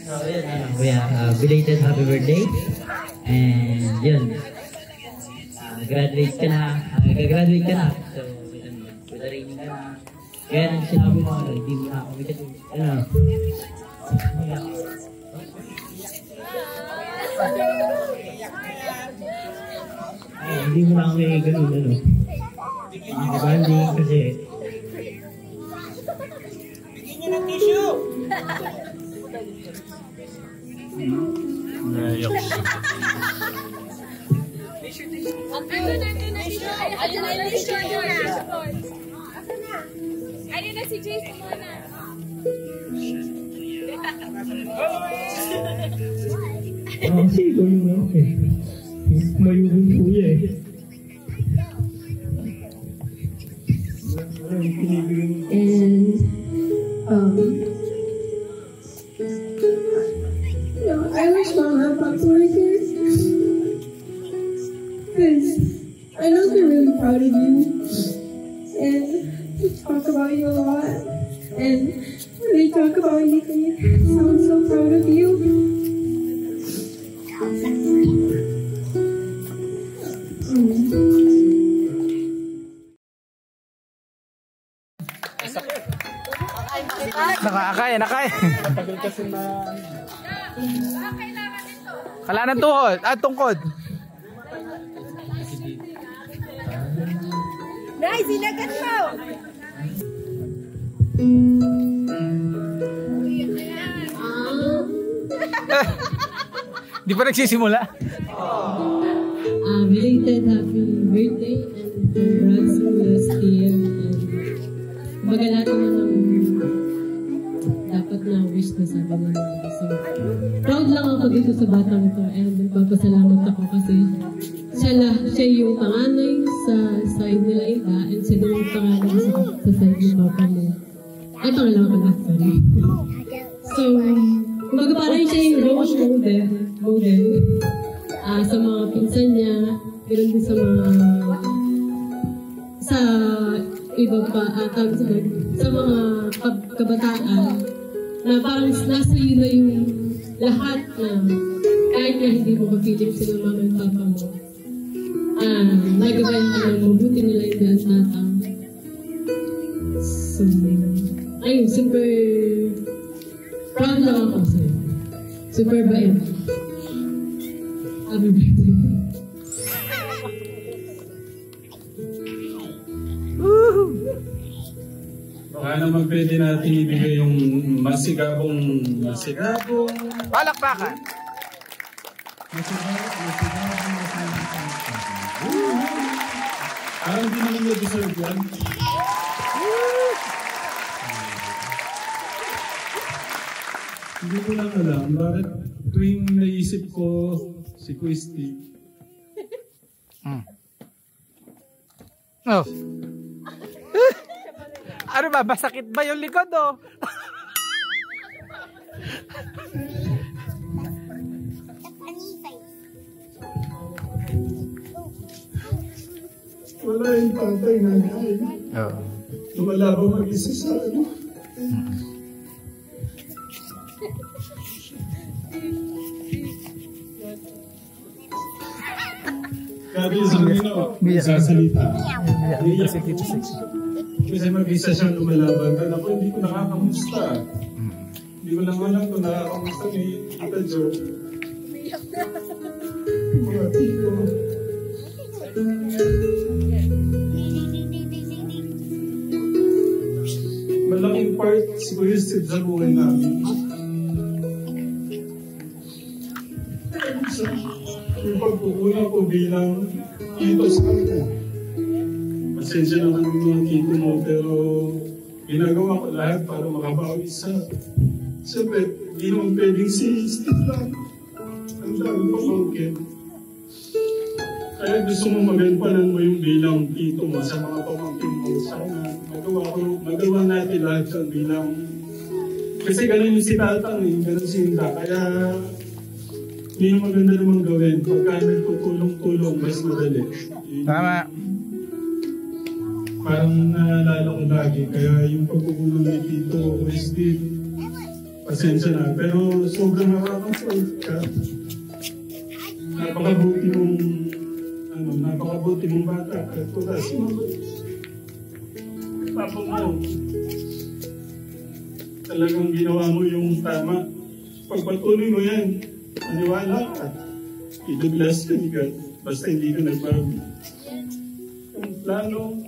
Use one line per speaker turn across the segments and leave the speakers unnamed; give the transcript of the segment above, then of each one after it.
So, yun, kuya, belated happy birthday. And yun, graduate ka na, gagraduate ka na. So, yun, kudarin ka na. Kaya nang sinabi mo, hindi mo na ako kasi, ano, hindi mo na ako may ganun, ano. Banding kasi.
Bigyan niya ng tissue!
Naiyak siya.
Ayun na si Jason muna.
Kasi ikaw yung ako eh. Mayroon po eh.
And I wish Mom had Papa right here. Because I know they're really proud of you. And they talk about you a lot. And when they talk about you, they sound so proud of you.
Nakay. Kala ng tuhod, tungkod.
Nice, sinagat mo!
Di pa nagsisimula?
Belated happy birthday and congrats to last year. Kumbaga lahat naman ng dapat na wish na sabi nila. So, proud lang ako dito sa batang ito and nagpapasalamat ako kasi siya yung panganay sa side nila iba and siya din yung panganay sa side ng papa mo. Ay, pangalawa pala, sorry. So, kumbaga parang siya yung role model sa mga pinsan niya, ganoon din sa mga iba pa, sa mga kabataan na parang nasa iyo na yung lahat na kahit na hindi mo kapiling sila mama at papa mo. Nagagawa na mabuti nila yung binatang. So, ayun, super proud lang ako sa'yo. Super bait. Happy birthday.
Baka naman pwede natin ibigay yung masigabong
Palakpakan.
Parang di naman na-deserve yan. Hindi ko lang alam bakit tuwing naisip ko si Christy.
Oh. Ano ba? Masakit ba yung likod oh?
Wala yung tatay na nanay.
Oo.
Lumalabang mag-isa sa ano. Gabi sa mga sasalita. Kasi mag-isa siyang lumalaban. Kaya ako hindi ko nakakamusta. Hindi ko lang alam kung nakakamusta ni Tita Jo. Mga tito. Malaking part siguro sa buhay namin. Yung pagkukulang ko bilang tito sa kanya. Pasensya naman yung mga tito mo, pero ginagawa ko lahat para makabawi sa... Siyempre, hindi naman pwedeng si Steve lang. Ang dami pa pangkin. Kaya gusto mo magampanan mo yung bilang tito mo sa mga pamangkin mo. Sana magawa natin lahat sa bilang... Kasi ganun yung si Tatang eh, ganun si Inda. Kaya hindi yung maganda naman gawin. Pagka nagtutulong-tulong, mas madali.
Tama. Parang
naalala ko lagi. Kaya yung pagkukulong ni Tito Wesley, pasensya na. Pero sobrang nakaka-proud ka. Napakabuti mong bata. At wala si mama. Papa mo. Talagang ginawa mo yung tama. Pagpatuloy mo yan, maniwala ka. I-bless ka ni God. Basta hindi ka nagbago. Ang plano,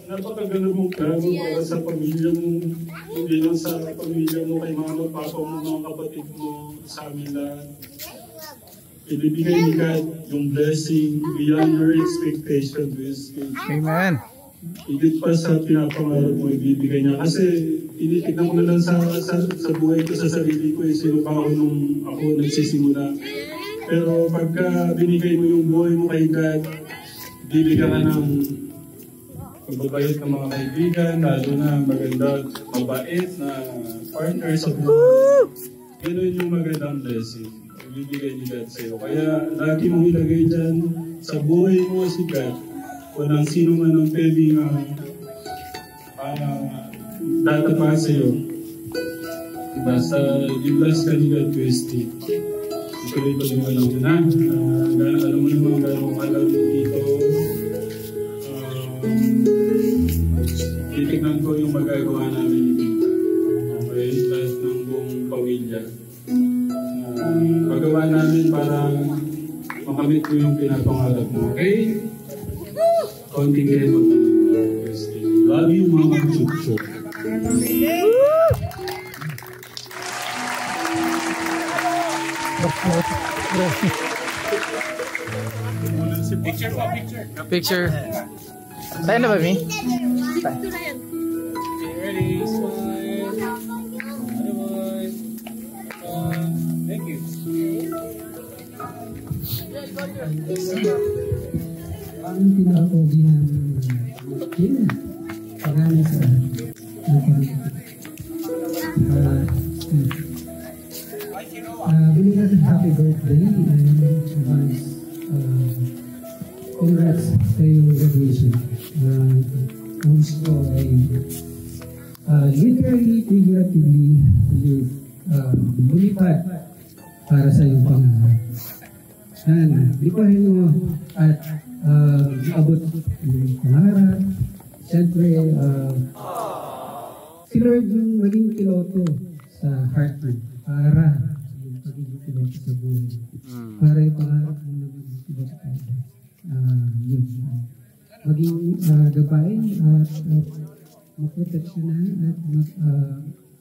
napakaganda mong plano para sa pamilya mo. Hindi lang sa pamilya mo, kay mama, papa mo, mga kapatid mo, sa amin lahat. Ibibigay ni God yung blessing beyond your expectation.
Amen.
Higit pa sa pinapangarap mo, ibibigay niya. Kasi tinitignan ko na lang sa buhay ko, sa sarili ko, sino pa ako nung ako nagsisimula. Pero pagka binigay mo yung buhay mo kay God, bibigyan ka ng pagbabayot ng mga kaibigan, lalo na maganda, mabait na partner sa buhay. Ganun yung magandang blessing. Ibibigay ni God sa'yo. Kaya lagi mong ilagay dyan sa buhay mo si God. Walang sino man ang pwedeng datapa sa'yo. Basta i-bless ka ni God, Christy. Ituloy pa yung alam mo na. Alam mo naman gano'ng alam dito. Titignan ko yung magagawa namin dito. Okay? Lahat ng buong pamilya. Magawa namin para makamit ko yung pinapangarap mo. Okay? Konting kayo mag-Christy. Love you, mga chup-chup.
Picture. Tayo na ba, Mi?
Ready, smile. Otherwise. Thank you.
Ang pinaka-pogi ng Kina. Marami sa bili natin happy birthday and advance congrats sa iyong graduation. Ang wish ko ay literally, figuratively, lumipad para sa iyong pangarap. Lipahin mo at abot yung pangarap. Siyempre, si Lord yung maging piloto sa heart mo para yung pagiging piloto sa buhay. Para yung pangarap mo na maging piloto sa yun. Maging gabain at maproteksyonan at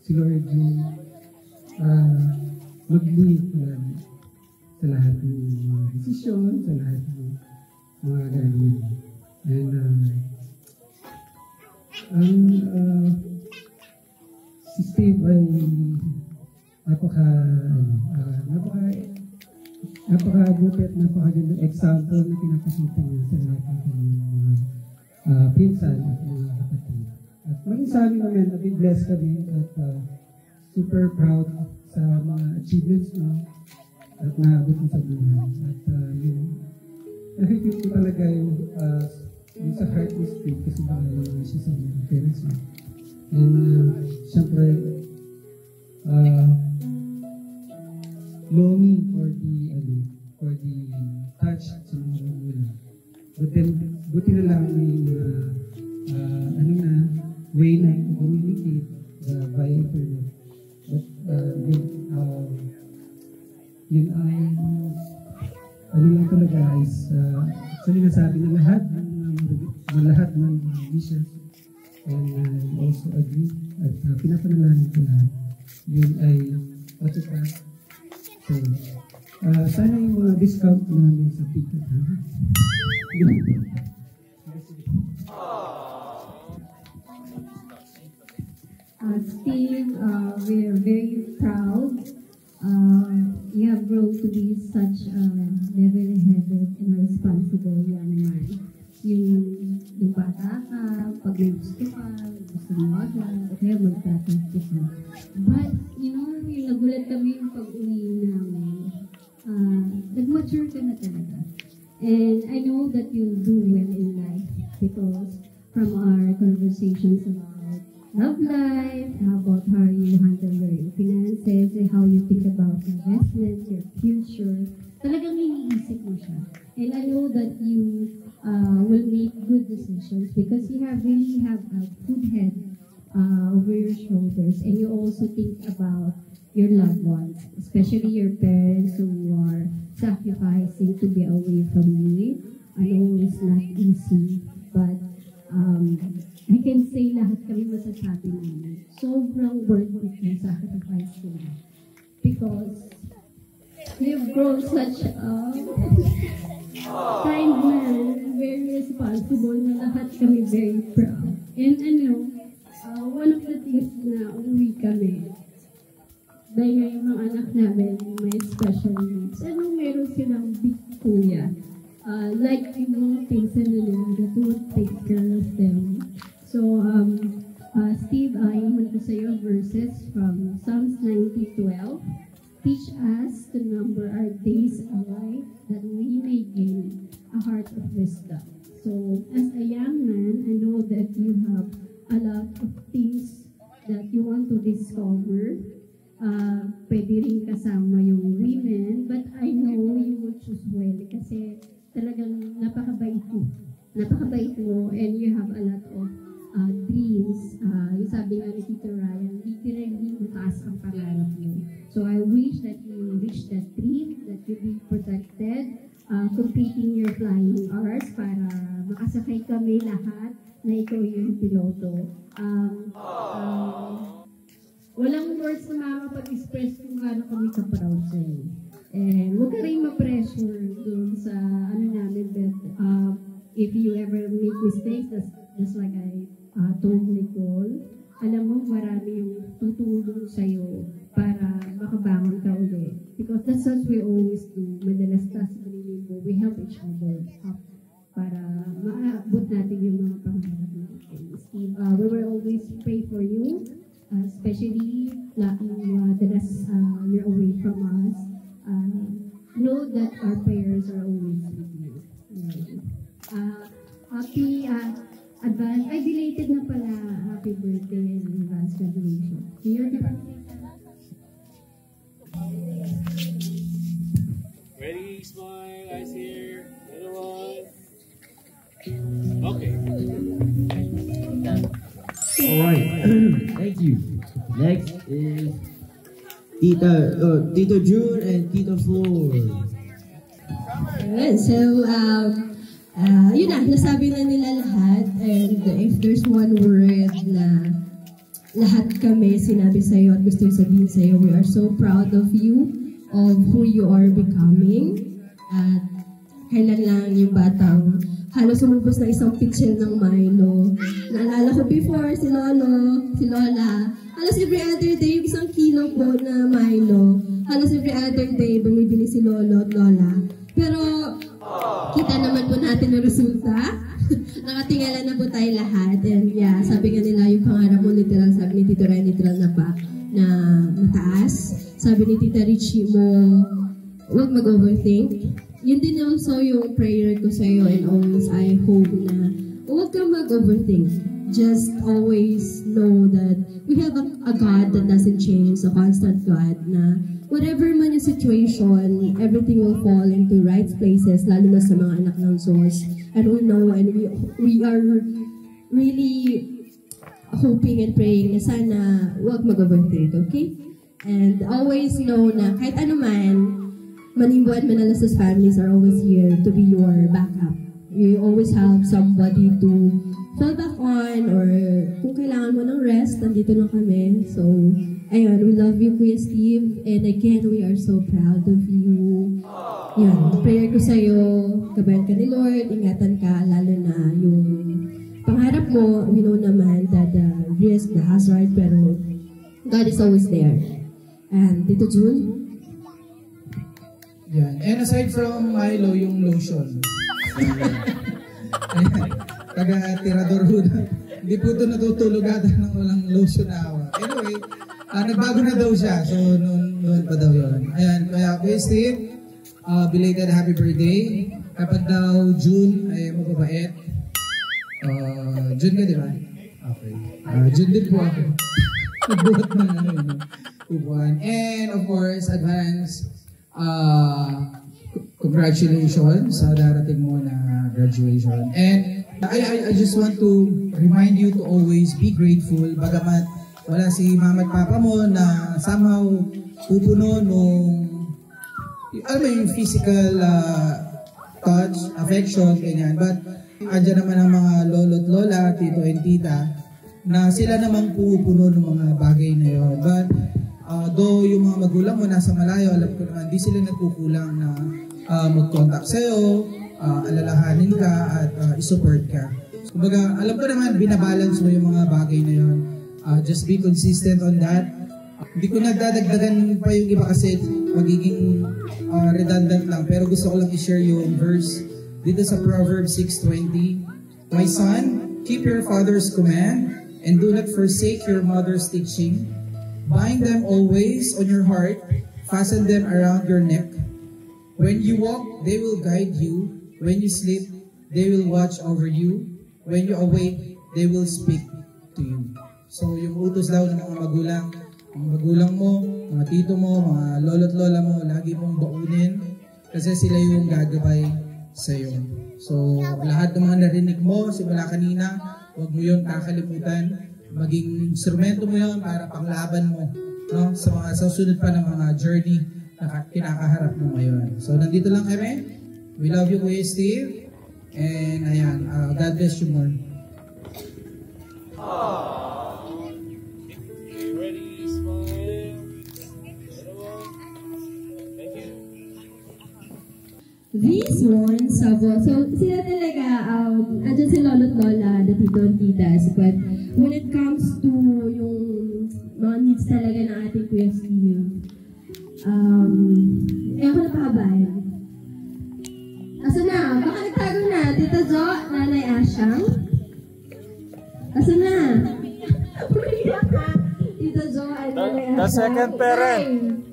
si Lord yung mag-lead sa lahat ng mga desisyon, sa lahat ng mga gagawin. And si Steve ay napakabuti at napakagandang example na pinapakita niya sa lahat ng mga pinsan at mga kapatid. At maging sa amin naman, nabi-bless kami at super proud sa mga achievements mo at naabot mo sa buhay. At yun, nakikita ko talaga yung sa heart ni Steve kasi malayo na siya sa mga parents mo. And syempre, longing for the touch sa mga magulang. But then, buti na lang may way na communicate via internet. But yun ay lang talaga is actually nasabi na lahat ng wishes and also agree at pinapanalangin ko lahat. Yun ay matupad. So, sana yung mga discount namin sa ticket, ha?
Steve, we are very proud. You have grown to be such a level-headed and responsible young man. Yung bata ka, pag may gusto ka, gusto mo agad, o kaya magtatanto ka. But, yung nagulat kami yung pag-uwi namin. Nag-mature ka na talaga. And I know that you'll do well in life because from our conversations about love life, how about how you handle your finances, and how you think about investments, your future. Talagang iniisip mo siya. And I know that you will make good decisions because you really have a good head over your shoulders, and you also think about your loved ones, especially your parents who are sacrificing to be away from you. I know it's not easy, but I can say lahat kami masasabi namin. Sobrang worth it yung sacrifice nila. Because you've grown such a kind man, very responsible, na lahat kami very proud. And one of the things na umuwi kami, dahil nga yung mga anak namin may special needs. Meron silang big kuya. Like yung mga pinsan nila that would take care of them. So, Steve, iwan ko sa'yo verses from Psalms 90:12. Teach us to number our days alive that we may gain a heart of wisdom. So, as a young man, I know that you have a lot of things that you want to discover. Pwede rin kasama yung women, but I know you will choose well kasi talagang napakabait mo. Napakabait mo, and you have a lot of dreams. Yung sabi nga ni Tito Ryan, literally mataas ang pangarap mo. So I wish that you reach that dream, that you be protected, completing your flying hours para makasakay kami lahat na ikaw yung piloto. Walang words na makakapag-express kung gaano kami ka-proud sa'yo. And huwag ka rin ma-pressure dun sa namin, but if you ever make mistakes, just like I told Nicole, alam mo, marami yung tutulong sa'yo para makabangon ka ulit. Because that's what we always do. Madalas taas mo, we help each other up para maabot natin yung mga pangarap natin. Steve, we will always pray for you, especially the last you're away from us. Know that our prayers are always with you. Happy advance. Ay, belated na pala. Happy birthday and advance graduation. Here,
Ready, smile, eyes here. Other one. Okay.
Alright, thank you. Next is Tito June and Tito Flor.
Alright, so, yun na, nasabi na nila lahat. And if there's one word na lahat kami sinabi sa'yo at gusto yung sabihin sa'yo, we are so proud of you, of who you are becoming. At kailan lang yung batang halos umubos na isang pitchel ng Milo. Naalala ko before, si Lolo, si Lola, halos every other day, yung 1 kilo po na Milo. Halos every other day, bumibili si Lolo at Lola. Pero, kita naman po natin ang resulta. Nakatingala na po tayo lahat. And yeah, sabi nga nila, yung pangarap mo literal, sabi ni Tito Ryan, literal na pa, na mataas. Sabi ni Tita Richie mo, huwag mag-overthink. Yun din also yung prayer ko sa'yo, and always I hope na huwag kang mag-overthink. Just always know that we have a God that doesn't change, a constant God na whatever man yung situation, everything will fall into right places, lalo na sa mga anak ng Diyos. And we know, and we are really hoping and praying na sana huwag mag-overthink, okay? And always know na kahit ano man, Manimbo and Manalasas families are always here to be your backup. You always have somebody to fall back on, or kung kailangan mo ng rest, nandito lang kami. So, ayun, we love you, Kuya Steve. And again, we are so proud of you. Yan, prayer ko sa'yo, gabayan ka ni Lord, ingatan ka, lalo na yung pangarap mo, we know naman that the risk, the hazard, pero God is always there. And Tito June?
Yan. And aside from Milo, yung lotion. Taga-tirador ho na. Hindi po ito natutulog ata ng walang lotion na awa. Anyway, nagbago na daw siya. So, noon pa daw yun. Ayan, kaya Kuya Steve, belated happy birthday. Kapag daw June ay mababait. June ka, di ba? Okay. Diyan din po ako. Nagbuhat ng upuan. And of course, advance congratulations sa darating mo na graduation. And I just want to remind you to always be grateful. Bagamat wala si mama at papa mo na somehow pupuno nung yung physical touch, affection, ganyan. But andyan naman ang mga lolo't lola, tito and tita na sila namang pupuno ng mga bagay na yun. But though yung mga magulang mo nasa malayo, alam ko naman, di sila nagkukulang na mag-contact sa'yo, alalahanin ka at isupport ka. Kumbaga, alam ko naman, binabalance mo yung mga bagay na yun. Just be consistent on that. Hindi ko nagdadagdagan pa yung iba kasi magiging redundant lang. Pero gusto ko lang i-share yung verse dito sa Proverbs 6:20. My son, keep your father's command and do not forsake your mother's teaching. Bind them always on your heart, fasten them around your neck. When you walk, they will guide you. When you sleep, they will watch over you. When you awake, they will speak to you. So yung utos daw ng mga magulang mo, mga tito mo, mga lolo't lola mo, lagi mong baunin kasi sila yung gagabay sa'yo. So lahat ng mga narinig mo, simula kanina, huwag mo yun kakalimutan. Maging instrumento mo yun para panglaban mo, no? Sa mga susunod pa ng mga journey na kinakaharap mo ngayon. So nandito lang kami. We love you, Kuya Steve. And ayan, God bless you more.
Ready, smile. Thank you.
These ones, so sila talaga, andyan si lolo't lola, the tito and titas, but when it comes to yung mga needs talaga ng ating Kuya Steve, ako napahabayan. Asa na? Baka nagtago na, Tita Jo, Nanay Asyang? Asa na? Tita Jo at Nanay Asyang.
The second parent.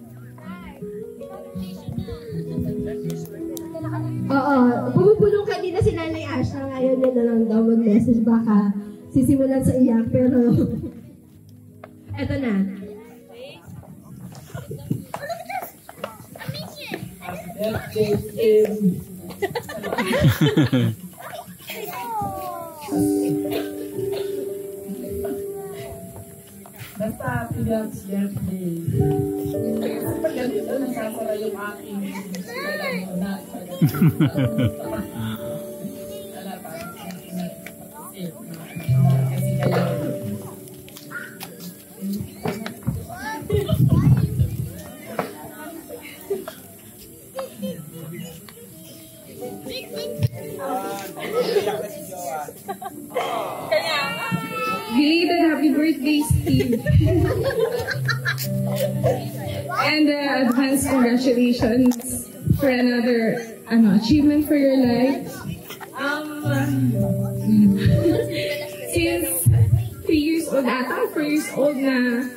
Oo, pumupulong kanina si Nanay Asyang, ayaw niya na lang daw mag-message, baka sisimulan sa iyak, pero eto na.
Basta happy God's birthday. Kasi pag ganito, nasasara yung aking wala pa. Kasi kaya
Belated happy birthday, Steve. And advance congratulations for another achievement for your life. Since 3 years old ata, 4 years old na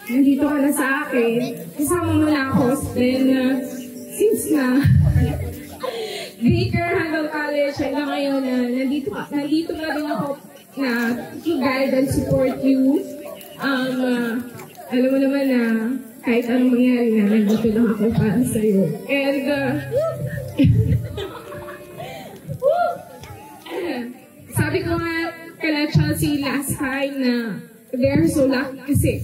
nandito ka na sa akin, kasama mo na ako. Then, since na Baker Handel College, hanggang ngayon na nandito na rin ako na to guide and support you. Alam mo naman na kahit anong mangyari na, nandito lang ako para sa'yo. And, sabi ko nga kala Chelsea last time na they're so lucky kasi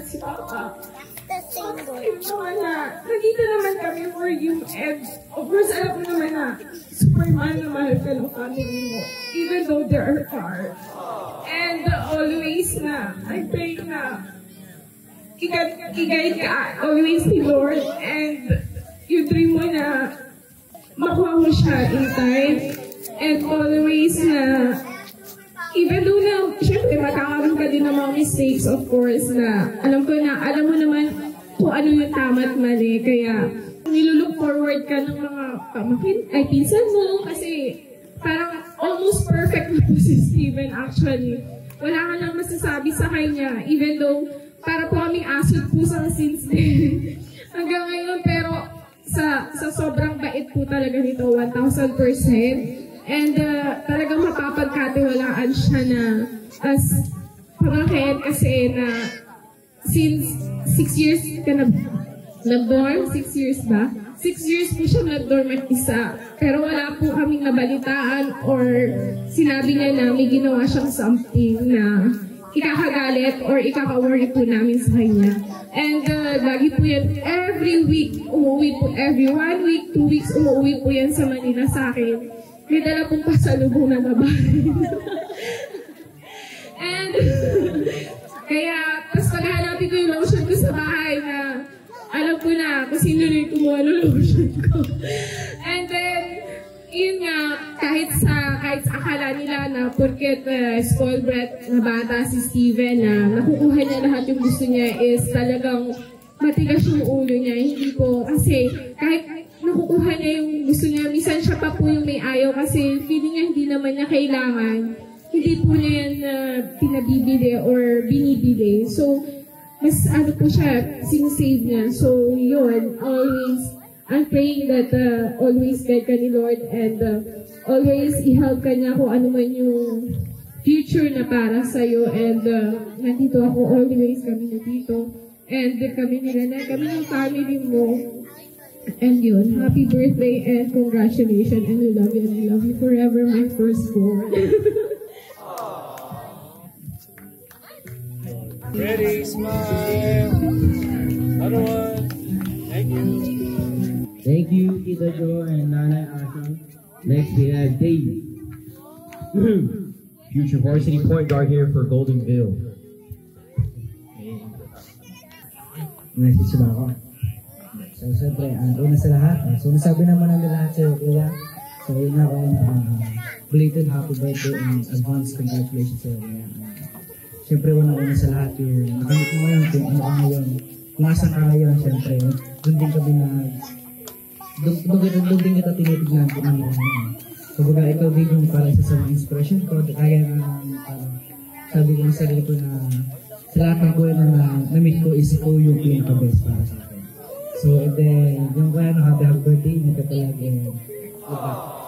si Papa. Nandito naman kami for you, and of course alam mo naman na Superman na mahal ka ng family mo even though they are far. And always na I pray na i-guide ka always ni Lord, and yung dream mo na makuha mo siya in time, and always na even though na syempre magkakaroon ka din ng mga mistakes, of course, na alam mo naman kung ano yung tama at mali, kaya nilulook forward ka ng mga pinsan mo kasi parang almost perfect na po si Steven actually. Wala ka lang masasabi sa kanya, even though para po kaming asset po sa since then hanggang ngayon, pero sa sobrang bait po talaga nito, 1,000%. And talagang mapapagkatiwalaan siya na as pamangkin kasi na since 6 years ka na-born, 6 years ba? 6 years po siya nag-dorm at isa. Pero wala po kaming nabalitaan or sinabi niya na may ginawa siyang something na ikakagalit or ikaka-worry po namin sa kanya. And lagi po yan, every week, umuwi po, every 1 week, 2 weeks, umuwi po yan sa Manila sa akin. May dala pong pasalubong na babae. And, kaya, tapos paghahanapin ko yung lotion ko sa bahay na alam ko na kung sino rin kumuha ng lotion ko. And then, yun nga, kahit sa akala nila na porket spoiled brat na bata si Steven na nakukuha niya lahat yung gusto niya is talagang matigas yung ulo niya. Hindi po, kasi kahit nakukuha niya yung gusto niya, minsan siya pa po yung may ayaw kasi feeling niya hindi naman niya kailangan. Hindi po niya yan pinabibili or binibili. So, mas ano po siya, sinisave niya. So, yun, always, I'm praying that always guide ka ni Lord and always i-help ka niya kung ano man yung future na para sa'yo. And nandito ako always, kami nandito. And kami nila kami ng family mo. And yun, happy birthday and congratulations. And I love you forever, my firstborn.
Ready, smile. Other one. Thank you.
Thank you, Tita Jo and Nana Asha. Next we have Dave.
Future varsity point guard here for Goldenville.
Message ba ako? So, siyempre, una sa lahat. So, nasabi naman namin lahat sa'yo, kuya. So, yun na ako, belated happy birthday and advance congratulations sa'yo, kuya. Siyempre, una sa lahat yung nakamit mo ngayon, kung ano ka ngayon, kung asan ka ngayon, siyempre, doon din kami doon din kita tinitignan kung ano ngayon. So, baga, ikaw din yung parang isa sa mga inspiration ko, kaya na sabi ko sa sarili ko na sa lahat ng kuya na na-meet ko is ikaw yung pinaka-best para sa akin. So, and then, yung kuya na happy birthday, nagkatalag and goodbye.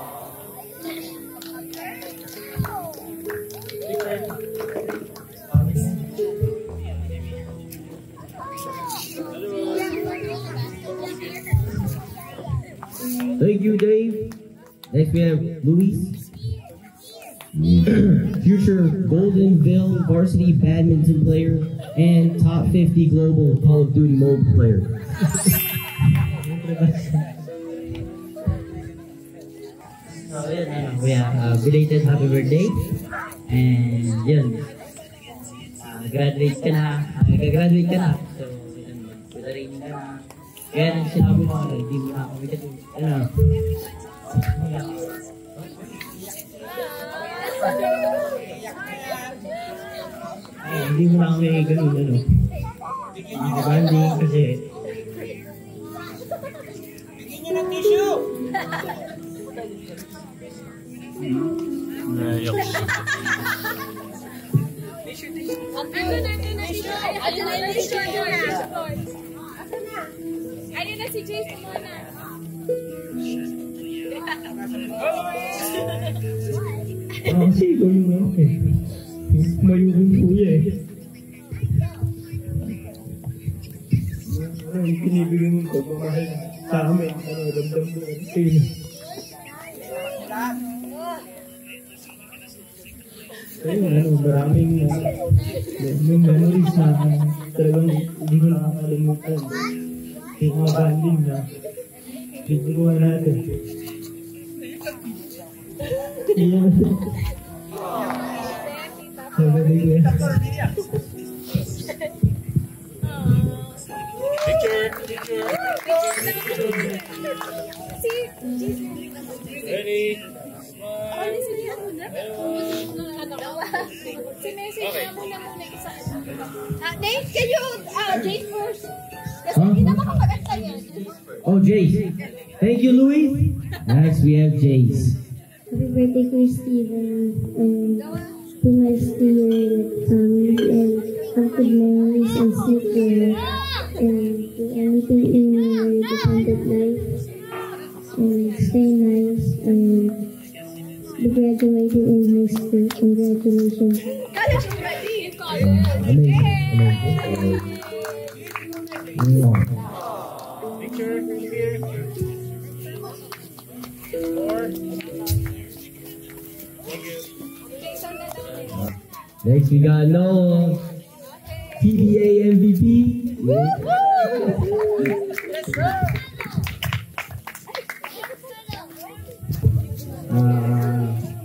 Thank you, Dave. Next we have Luis. Future Goldenville varsity badminton player and top 50 global Call of Duty mobile player. Belated happy birthday. And yun, graduate ka na. Gagraduate ka na. So, putarin ka na. Kaya nang sinabi mo, hindi mo na kami kasi, hindi mo na kami ganun, banding kasi.
Bigyan niyo ng tissue!
Ayun na si Jason muna.
Kasi ikaw yung ano mayugong kuya
Ang pinibigyan ko, pamahal sa amin, damdam mo ang sa'yo. Kaya maraming memories na talagang hindi ko nakakalimutan. Yung mga banding na bigyan natin.
Ready?
Si message na muna isa. Nate, can you Jade first? Kasi hindi na makapaganta yan.
Oh, Jace. Thank you, Louis. Next, we have Jace.
Happy birthday, Kuya Steven. It's been nice to hear with family and have good memories and sleep well and do anything in your dependent life and stay nice and graduating in high school. Congratulations.
College already.
Amazing.
Picture here. Four. Thank you.
Next, we got Noah, PBA MVP.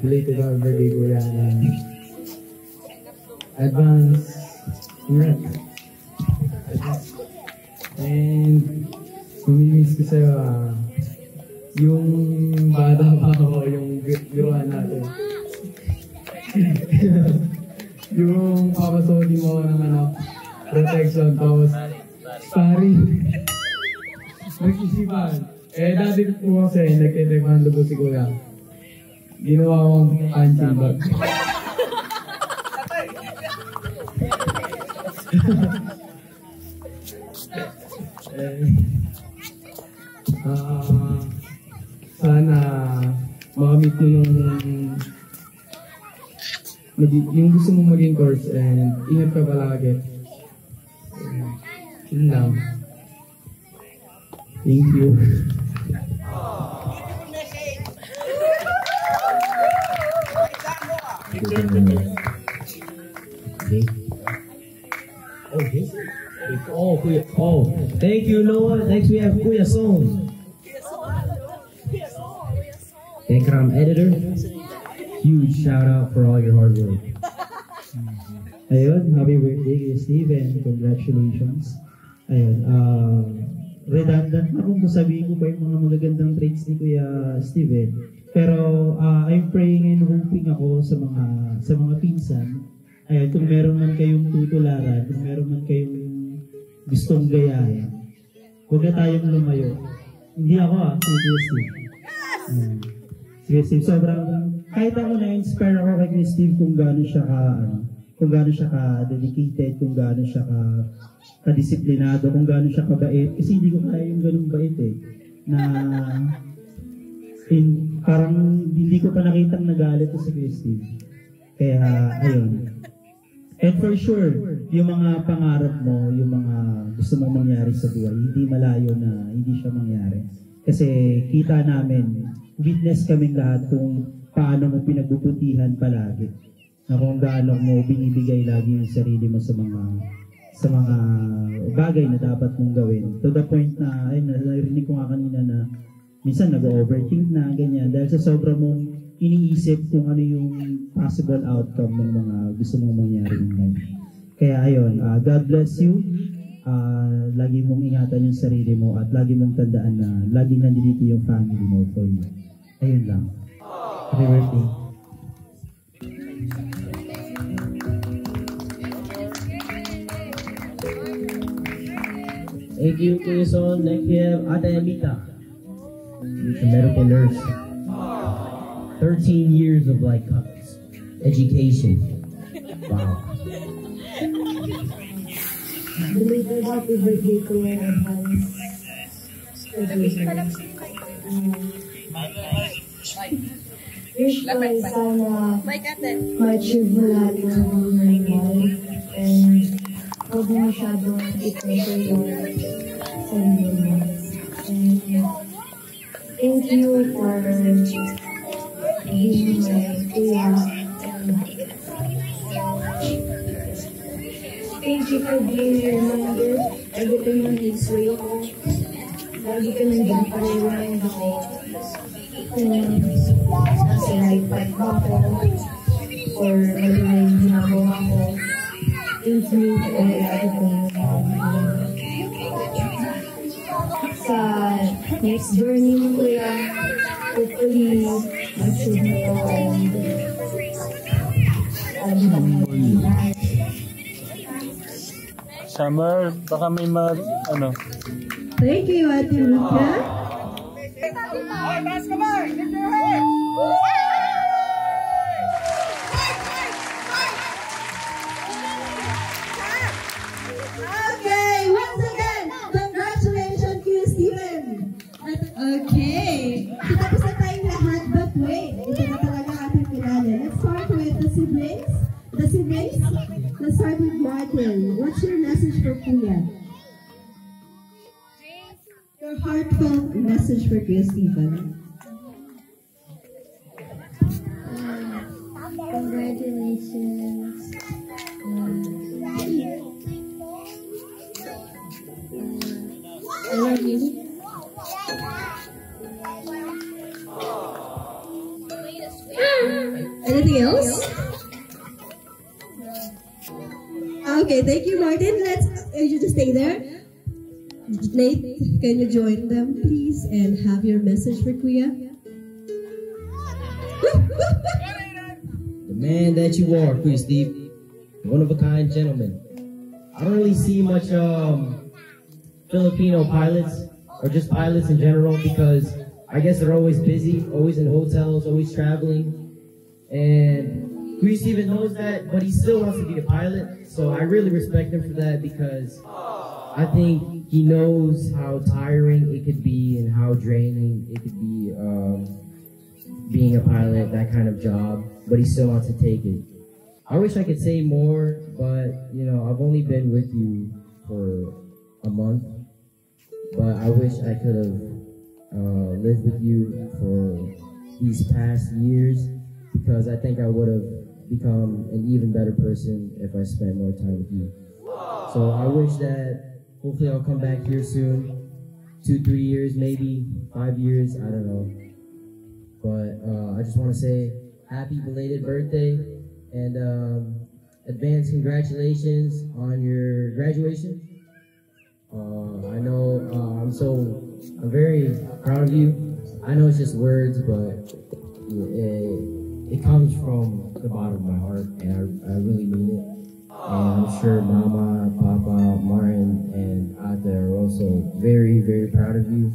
Related to our birthday, Kuya. Advance. Congrats. And kumimiss ko sa'yo, yung bata pa ako, yung giruan natin. Yung papasukin mo ng protection, tapos sparring. Nagsisipan. Dati po kasi, nagtitikman po si Kuya. Ginawa kong punching bag. Sana makamit mo yung gusto mong maging course, and ingat ka palagi. Yun lang. Thank you.
Thank you, Noah. Next we have Kuya Song. Tekram editor. Huge shout out for all your hard work.
Ayun, happy birthday kay Steve and congratulations. Ayun, redundant na kung sabihin ko pa yung mga magagandang traits ni Kuya Steve eh. Pero I'm praying and hoping ako sa mga pinsan. Ayun, kung meron man kayong tutularan, kung meron man kayong gustong gayahin, huwag na tayong lumayo. Hindi ako si Kuya Steve. Sige Steve, sobrang, kahit ako na-inspire ako kay Kuya Steve kung gaano siya ka-dedicated, kung gaano siya ka-disiplinado, kung gaano siya kabait. Kasi hindi ko kaya yung ganung bait eh. Na parang hindi ko pa nakitang nagalit ko si Kuya Steve. Kaya, ayun. And for sure, yung mga pangarap mo, yung mga gusto mong mangyari sa buhay, hindi malayo na hindi siya mangyari. Kasi kita namin, witness kaming lahat kung paano mo pinagbubutihan palagi. Na kung gaano mo binibigay lagi yung sarili mo sa mga bagay na dapat mong gawin. To the point na, ay, narinig ko nga kanina na minsan nag-overthink na, ganyan. Dahil sa sobra mong iniisip kung ano yung possible outcome ng mga gusto mong mangyari in life. Kaya ayun, God bless you. Lagi mong ingatan yung sarili mo at lagi mong tandaan na laging nandito yung family mo for you. Ayun lang. Happy birthday.
Thank you, Kuya Son. Next we have Ate Amita. She's a medical nurse. 13 years of like education. Wow.
Belated happy birthday ko yung advance. Wish ko ay sana ma-achieve mo lahat ng mga and huwag mo masyadong i-pressure yung sarili mo. And thank you for being my kuya. Thank you for being a reminder every time na his-way ko. Lagi ka nandiyan para i-remind ako kung nasa right path ba ako or ano na yung ginagawa ko. Thank you for everything. Sa next journey mo kuya, hopefully ma-achieve mo ko and
Summer, baka may ano.
thank you, Ate Luca.
Okay, once again, congratulations to you, Steven. Okay, tapos na tayong lahat, but wait, ito na talaga ating Let's start with Martin. What's your message for Kuya? Your heartfelt message for Kuya Steven.
Congratulations.
I love you.
Anything else? Okay, thank you, Martin. You just stay there. Nate, can you join them, please, and have your message for Kuya?
The man that you are, Kuya Steve, one of a kind gentleman. I don't really see much Filipino pilots, or just pilots in general, because I guess they're always busy, always in hotels, always traveling. And Kuya Steven knows that, but he still wants to be a pilot. So I really respect him for that, because I think he knows how tiring it could be and how draining it could be being a pilot, that kind of job, but he still wants to take it. I wish I could say more, but you know, I've only been with you for a month, but I wish I could have lived with you for these past years, because I think I would have become an even better person if I spent more time with you. So I wish that hopefully I'll come back here soon, 2-3 years, maybe 5 years, I don't know. But I just want to say happy belated birthday and advance congratulations on your graduation. I know I'm very proud of you. I know it's just words, but it comes from the bottom of my heart, and I really mean it. And I'm sure Mama, Papa, Martin, and Ate are also very, very proud of you.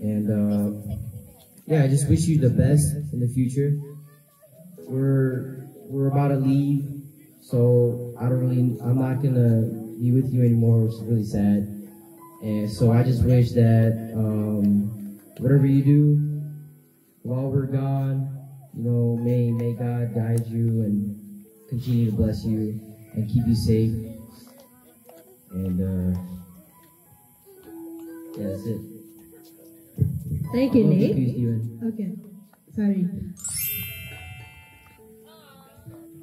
And yeah, I just wish you the best in the future. We're about to leave, so I'm not gonna be with you anymore, which is really sad. And so I just wish that whatever you do while we're gone, you know, may God guide you and continue to bless you and keep you safe. And yeah, that's it.
Thank you, Nate.
Thank you, Steven.
Okay, sorry.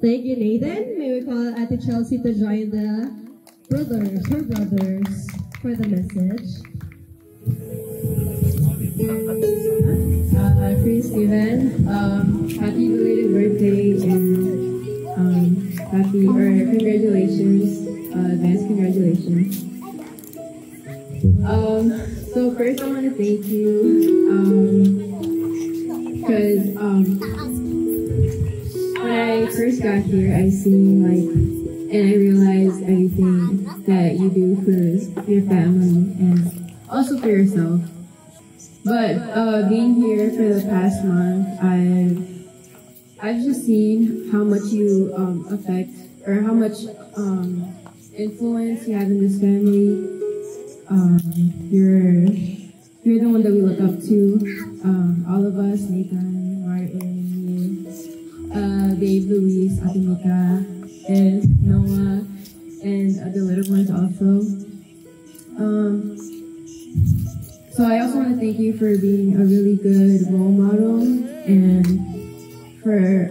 Thank you, Nathan. May we call Ate Chelsea to join her brothers, for the message.
Kuya Steven, happy belated birthday and congratulations, advance congratulations. So first I want to thank you, because when I first got here, I seen and I realized everything that you do for your family and also for yourself. But being here for the past month, I've just seen how much you affect, or how much influence you have in this family. You're the one that we look up to. All of us, Nathan, Martin, me, Dave, Luis, Atimika, and Noah, and the little ones also. So I also want to thank you for being a really good role model and for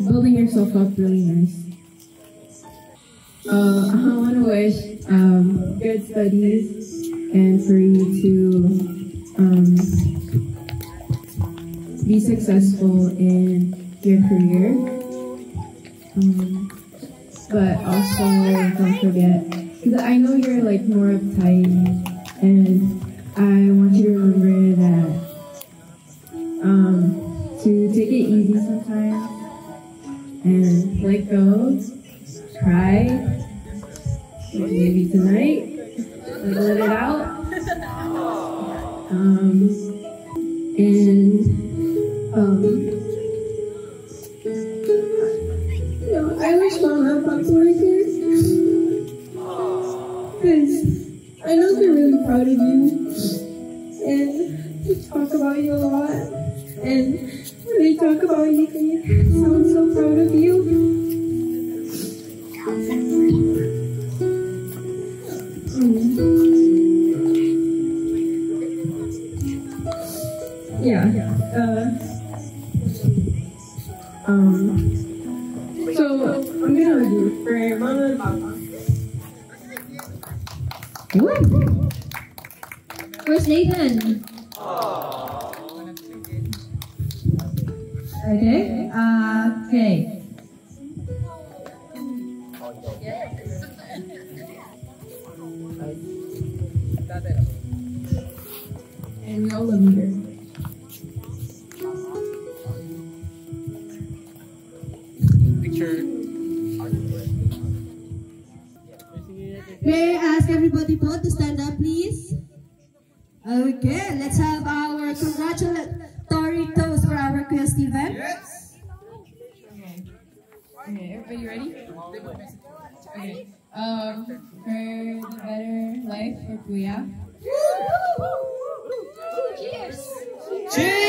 building yourself up really nice. I want to wish good studies and for you to be successful in your career. But also don't forget, because I know you're more uptight, and I want you to remember that to take it easy sometimes and let go, cry. Maybe tonight, let it out. I wish Mama and Papa were here, because I know they're really proud of you, and they talk about you a lot, and when they talk about you, they sound so proud of you. Yeah. So I'm gonna do for Mama and Papa.
Where's Nathan? Okay. Okay.
And we all love you here.
Picture.
May I ask everybody po to stand up, please? Okay, let's have our congratulatory toast for our Kuya Steven.
Yes!
Okay, everybody ready? Okay. For the better life for Kuya.
Cheers!
Cheers!